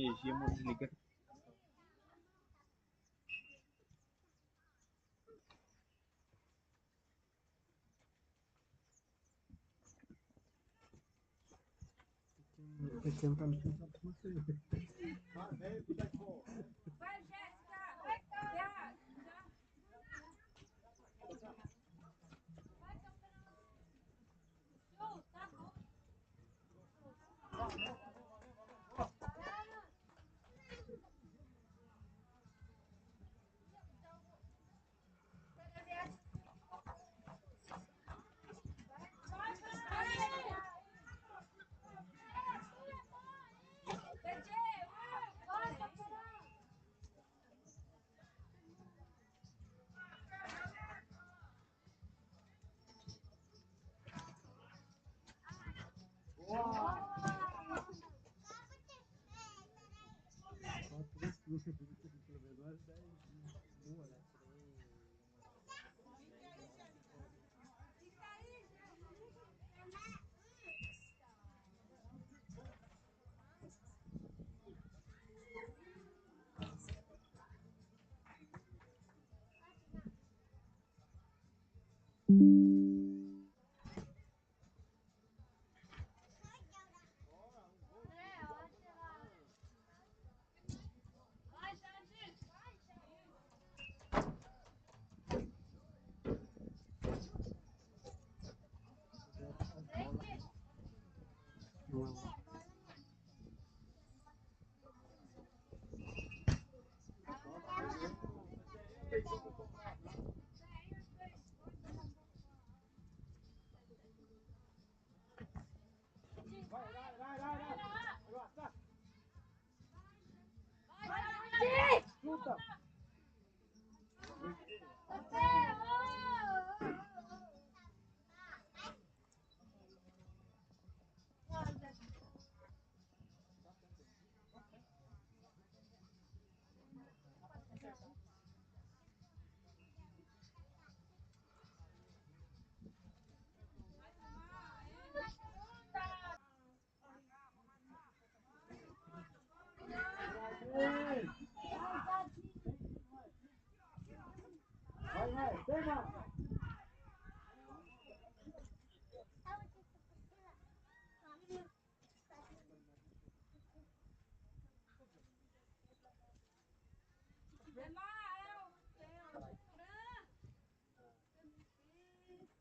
esse Bundesliga. Vai, Jéssica!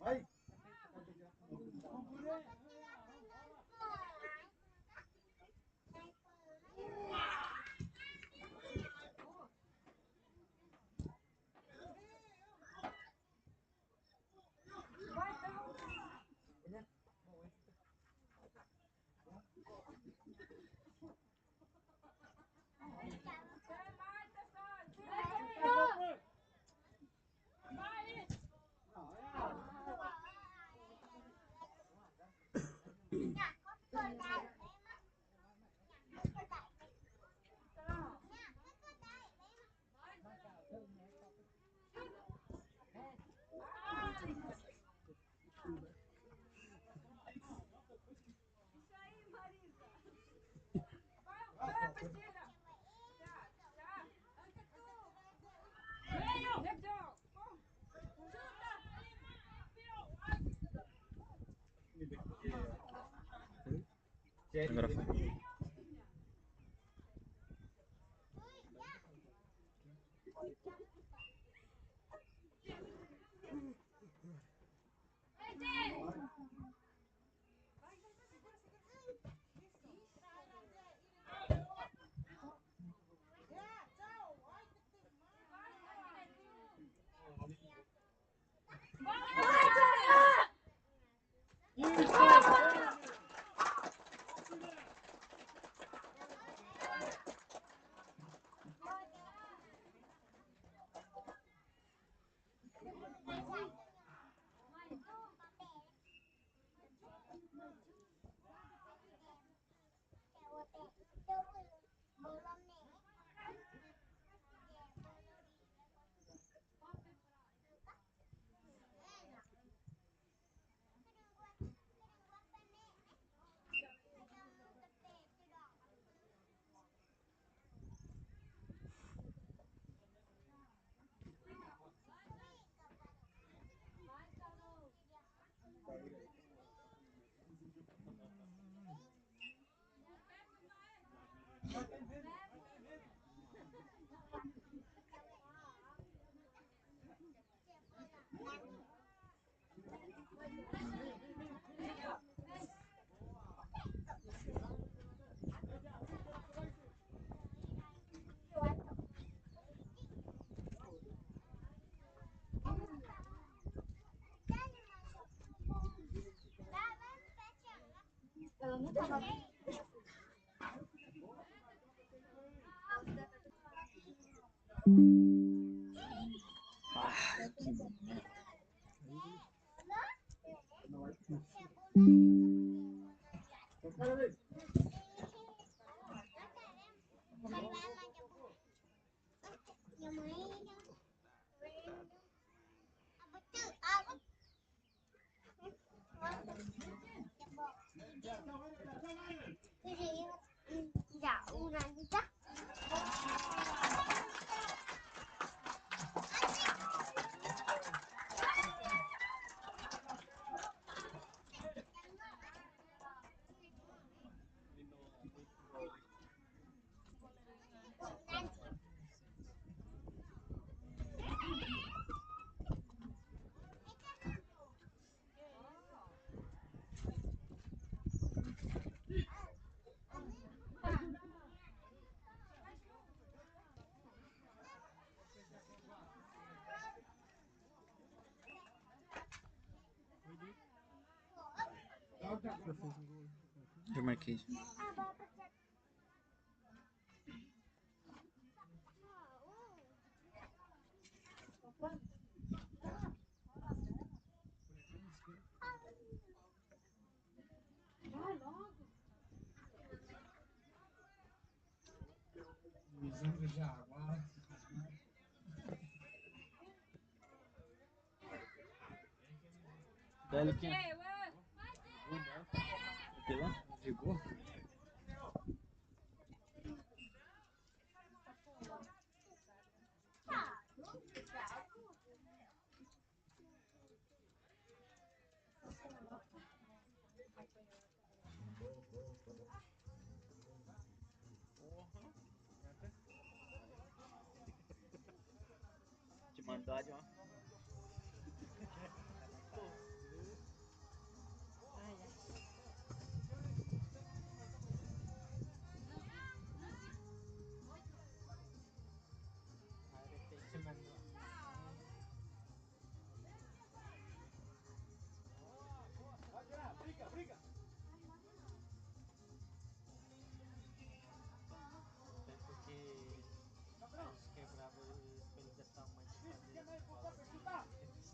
Vai, Cá! Ela não tava. Eu marquei. Usando já água. Dá ele aqui. Aqui lá? Ligou? Te mandar de uma.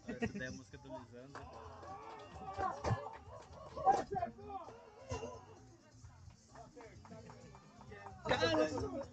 Essa daí é a música do Lisandro. Caralho!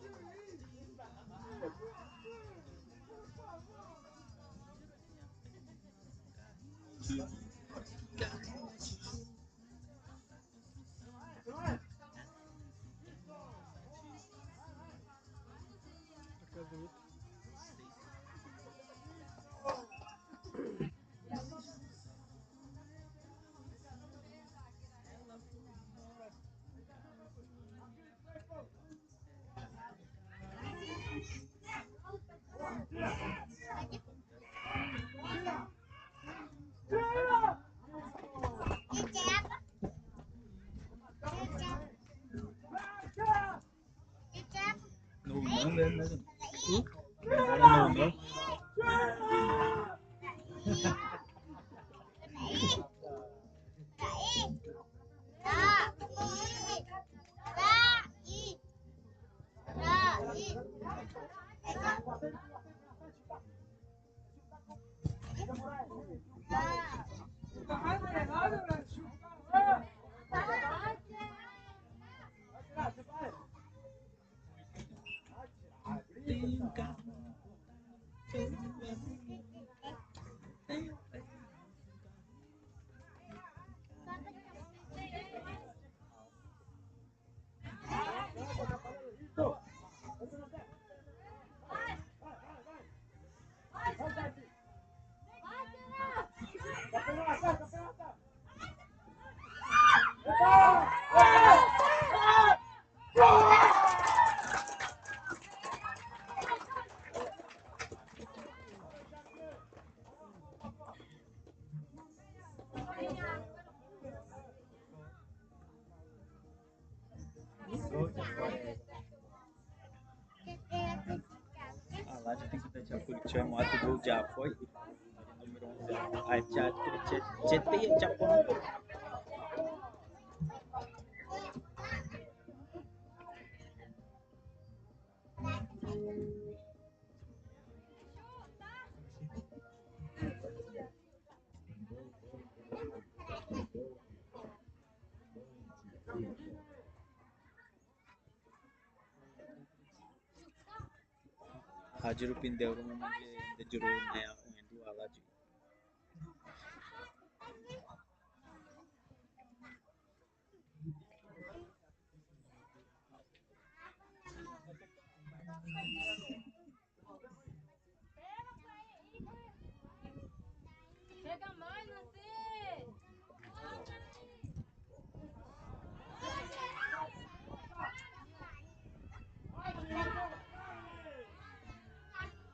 Não, não, não. Não, não. Ah, lá já tem que dar tchau. Curitiba, moto do já foi. Número 11. Ah, tchau, tchau, tchau, tchau. Hajiru pindeuro म्हणजे जरूर नया हिंदू वाला जी Chega mais, Nancy!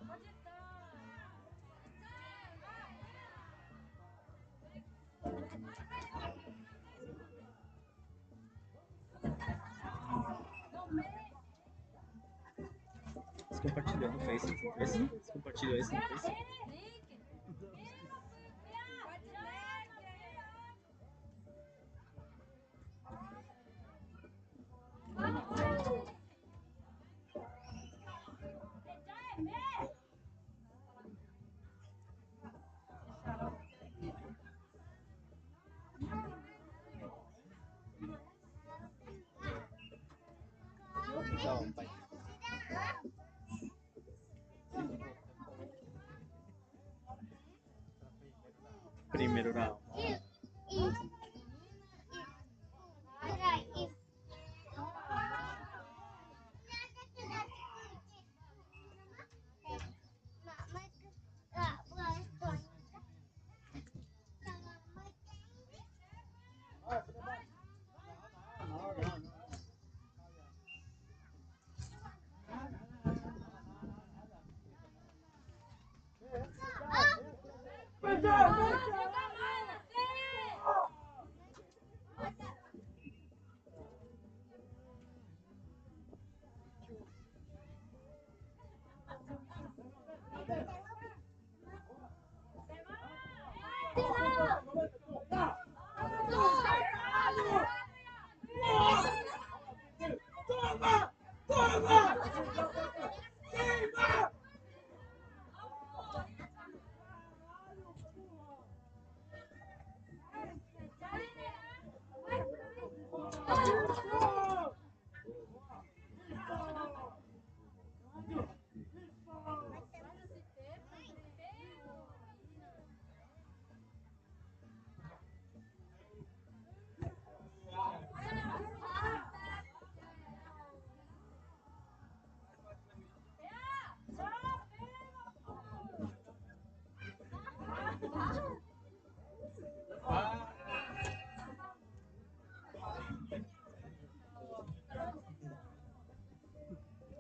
Pode estar. Você compartilhou no Facebook? Você compartilhou isso no Facebook? Não, pai. Primeiro round.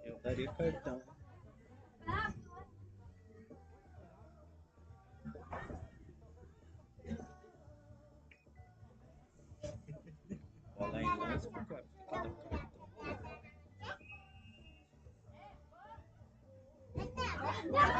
Eu daria cartão. Bola em lance, claro, tem que dar cartão.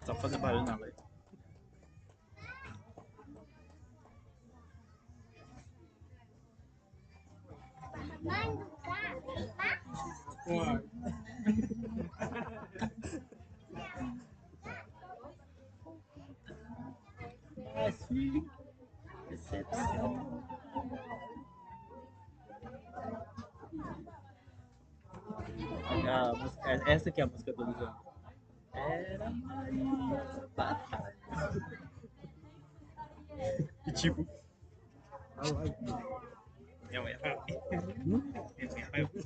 Só fazer barulho na lei. Assim. Essa que é a música do Luciano. Era Maria Batata. E tipo, minha mãe vai ouvir. Minha mãe vai ouvir.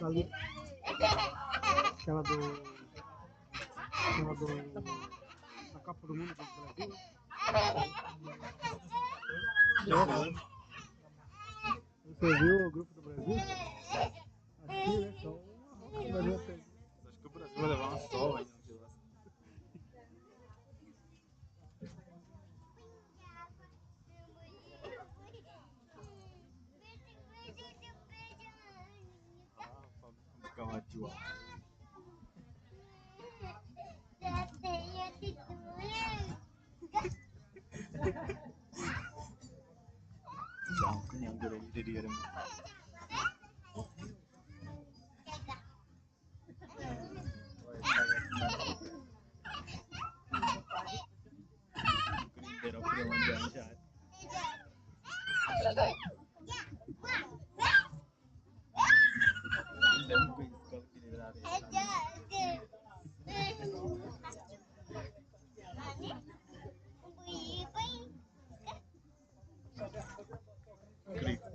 Dali, aquela da Copa do Mundo do Brasil. Você viu o grupo do Brasil? Aqui, né? Só o Brasil fez. Acho que o Brasil vai levar uma sol aí no lá. Cavadinho. Jangan yang gede dia. Gerinda pulang jalan-jalan. Dan gue sekolah di daerah.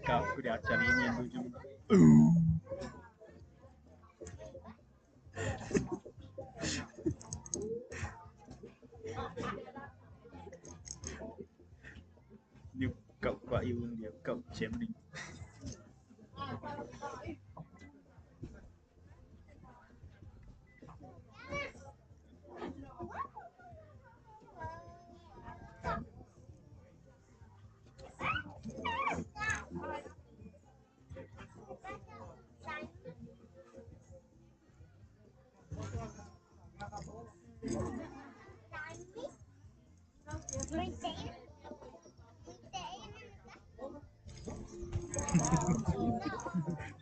Kuda acara ini yang lucu. Ni cậu quả yêu dia cậu chém đi.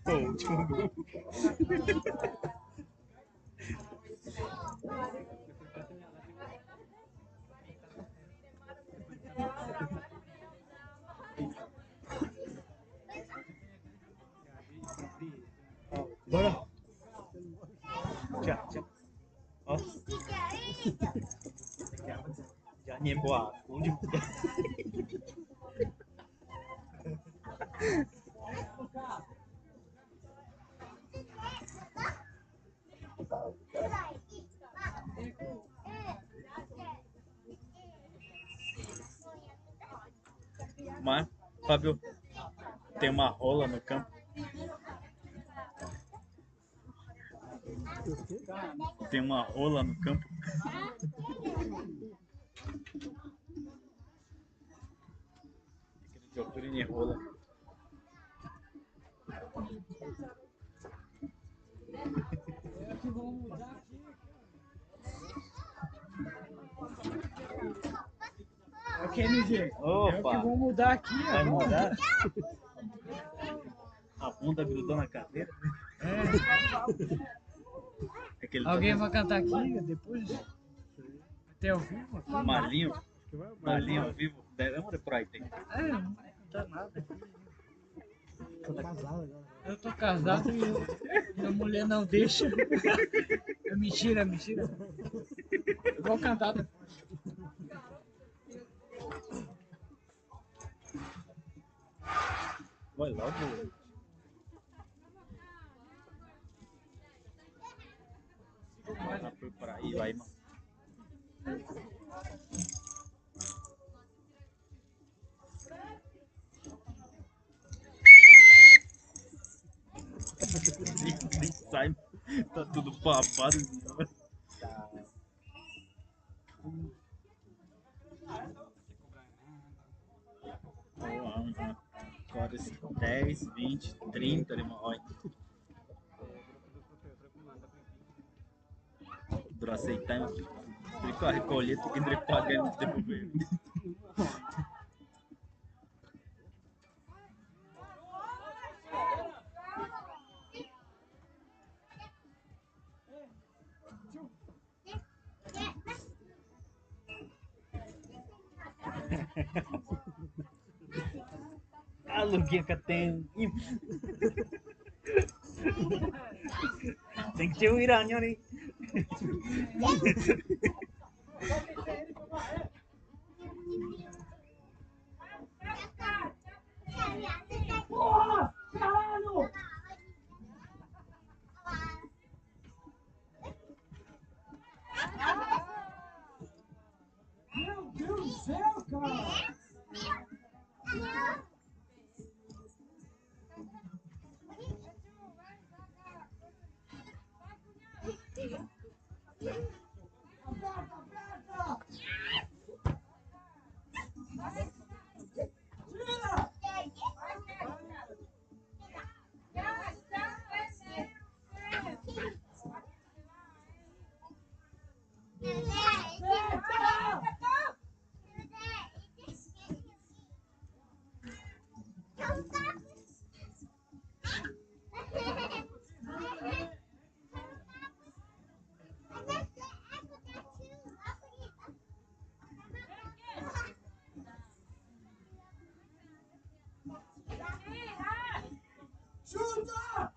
Oh, cuma. Bora. Chà. Oh. Jangan nyempo aku juga. Mas, Fábio, tem uma rola no campo. Tem uma rola no campo. Aquele de altura mini rola. É que vão mudar aqui. Ok, MG. É o que Opa! vão mudar aqui. Vai agora. mudar? A bunda grudou na cadeira. É. É que ele Alguém tá vai cantar aqui depois? Até ao vivo? Aqui? Marlinho, Acho que vai. Marlinho ao vivo. Vamos por aí, tem. É, não vai cantar nada. Tô casado agora. Eu tô casado e minha mulher não deixa. É mentira, é mentira. Eu vou cantar depois. Vai logo. Ah, foi por aí, vai, mano. Nem sai, tá tudo babado. Tá. Horas 10, 20, 30, olha. Para aceitar, fico a recolher, tem que entre pagando e devolver. Aluguinha que tem. Tem que ter o Irã, né? Porra! Caralho! Meu Deus do céu, cara! Chuta!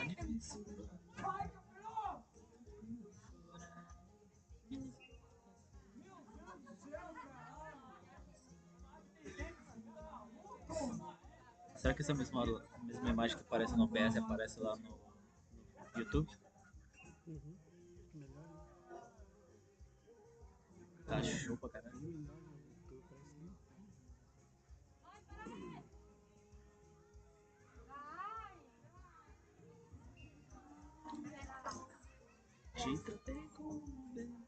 difícil. Será que essa mesma imagem que aparece no OBS aparece lá no YouTube? Uhum. Melhor, né? Tá show pra caralho. Melhor no YouTube, parece. Te tratei como um bebê.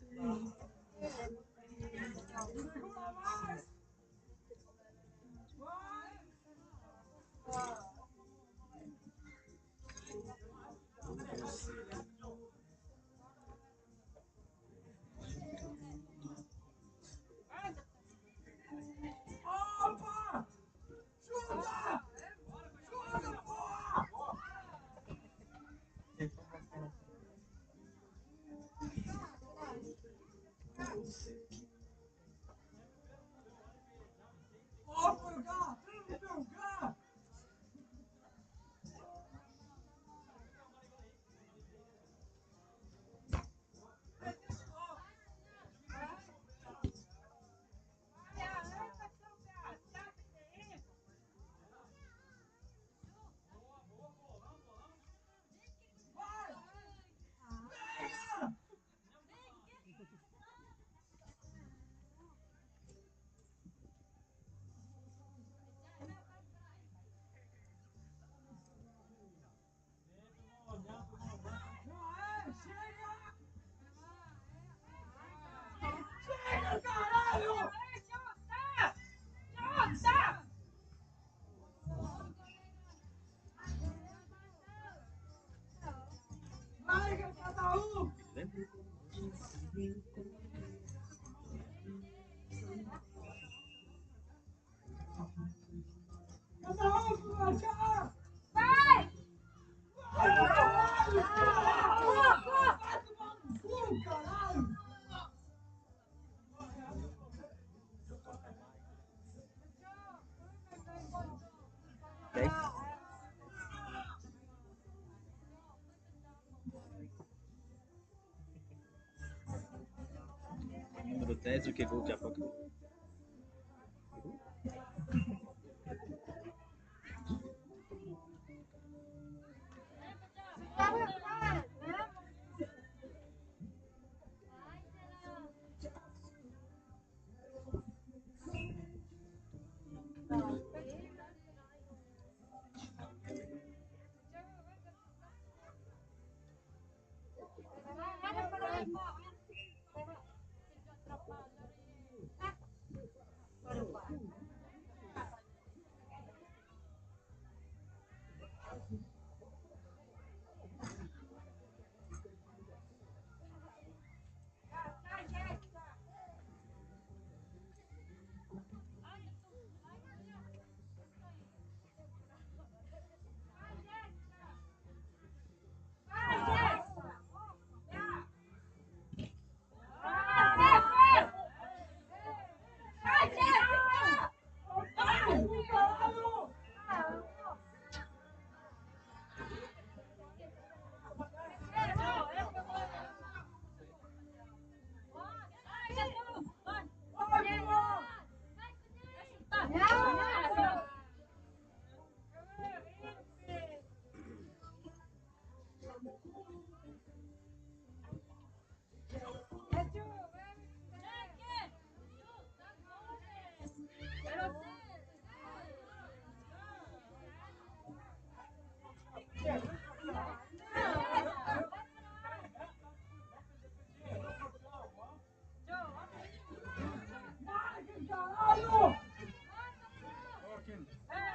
Número 10, o que gol de Apoca?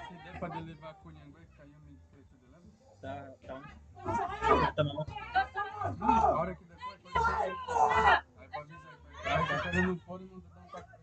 Se der pra levar a Cunhangue e caiu meio preto de lado. Tá na mão. A hora que depois pode ser. Aí pra avisar que vai ficar. Tá não pode não dar um toque.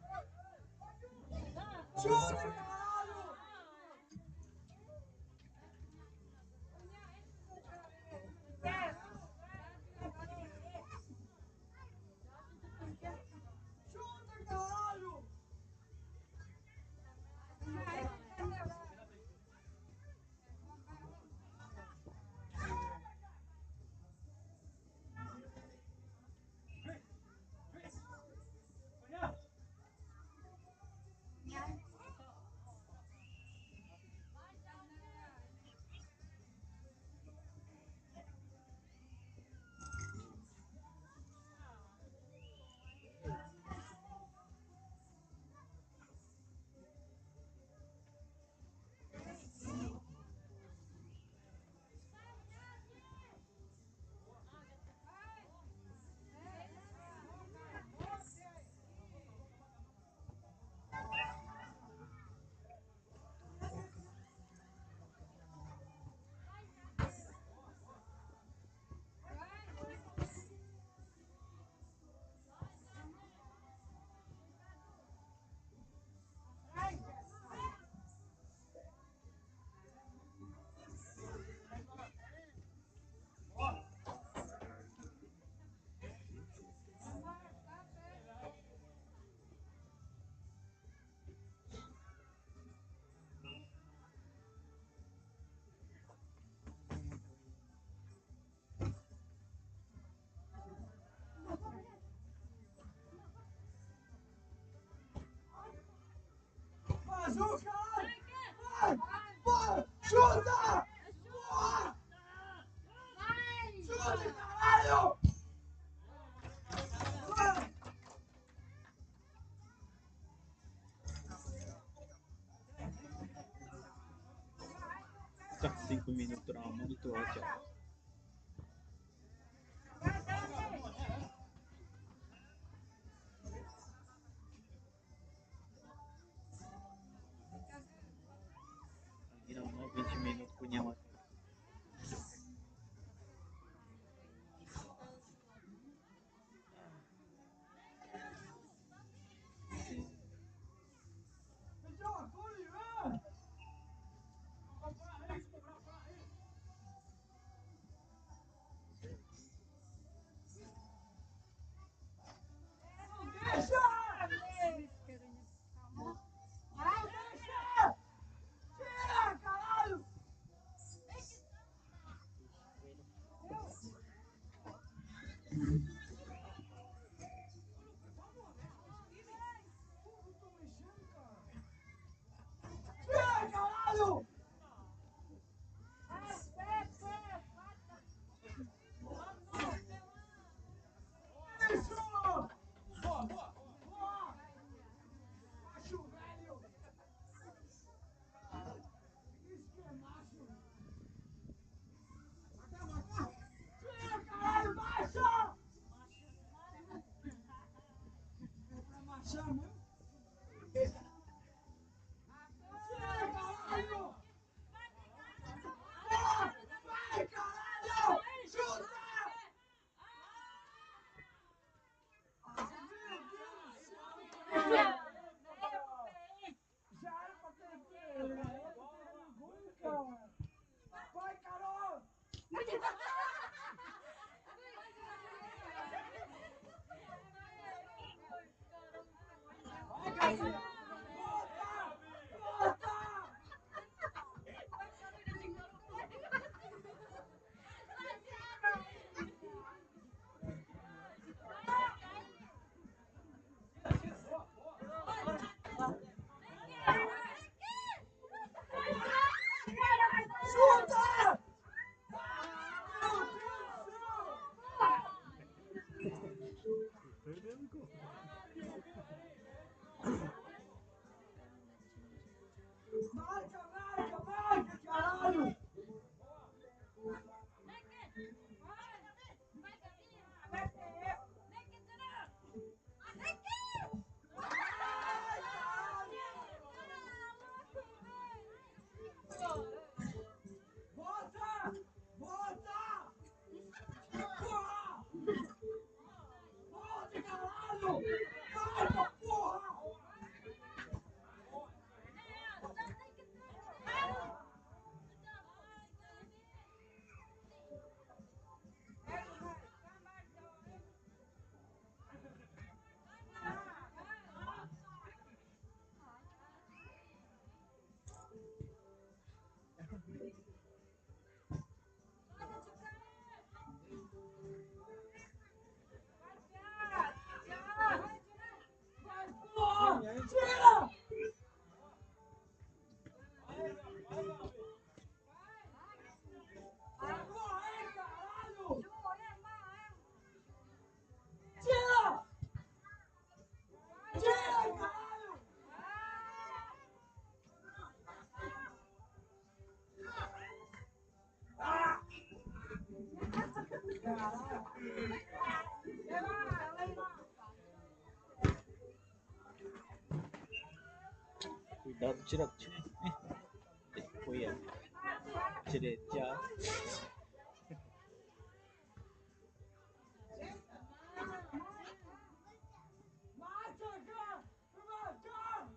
Só que 5 minutos era muito ótimo. Não, 20 minutos punha uma. Perdendo o gol. Marca, caralho! Volta! Volta! Porra! Volta, caralho! Marca, porra! Tira! Porra aí, caralho! Tira! Tira, caralho! Ah! Cuidado, tira. Foi a. Tirei, já. Marca, cara! Marca!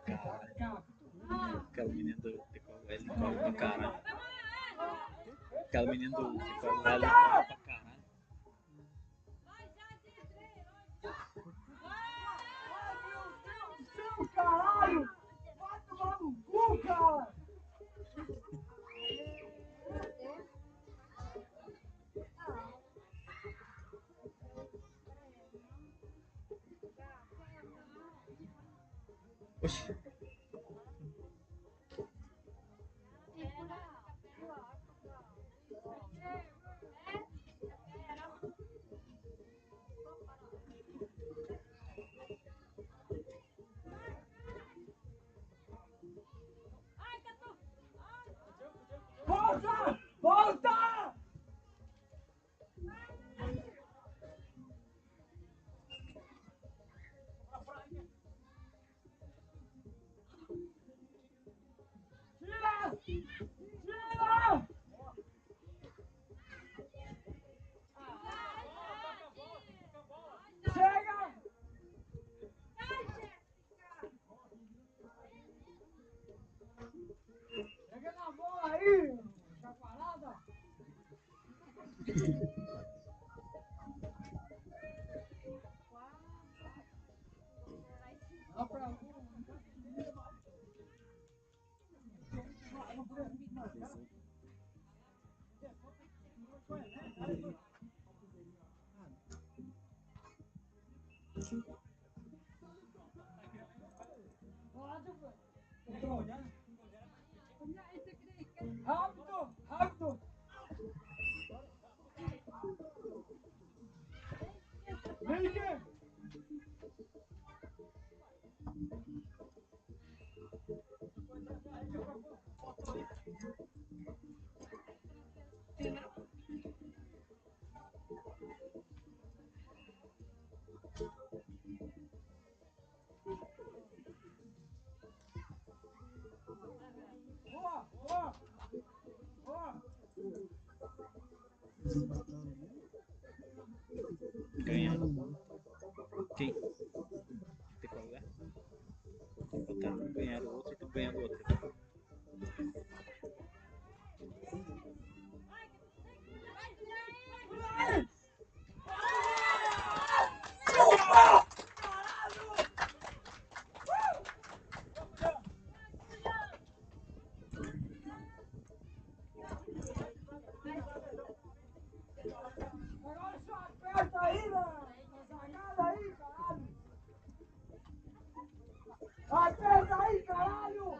caralho. Aquela menina do Picolé, ele corre pra caralho. Aquela menina do Picolé, ele corre pra caralho. Ai, meu Deus do céu, caralho! Vai tomar no cu, cara! Oxi. Volta! Volta! Tira! Tira! Chega! Chega na bola aí, chaparada! Dá pra rápido, rápido! Vem aqui! Boa, boa! Boa! Ganhando. Quem? Picolé? Botaram um, ganharam o outro e estão ganhando o outro. Agora só aperta aí na zagada aí, caralho! Aperta aí, caralho!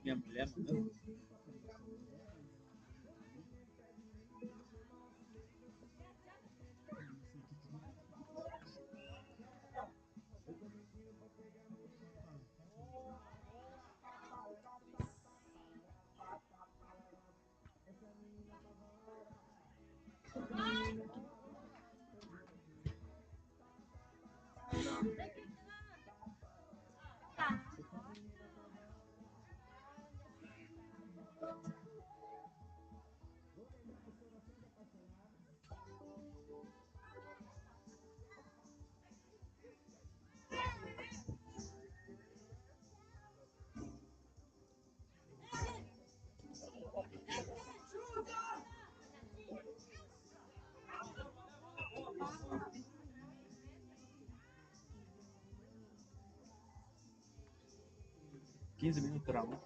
Minha mulher mandou. Quinze minutos pra um.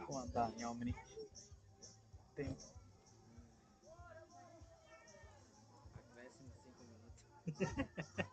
Vou andar em Omni. Tem. Acréscimo 5 minutos.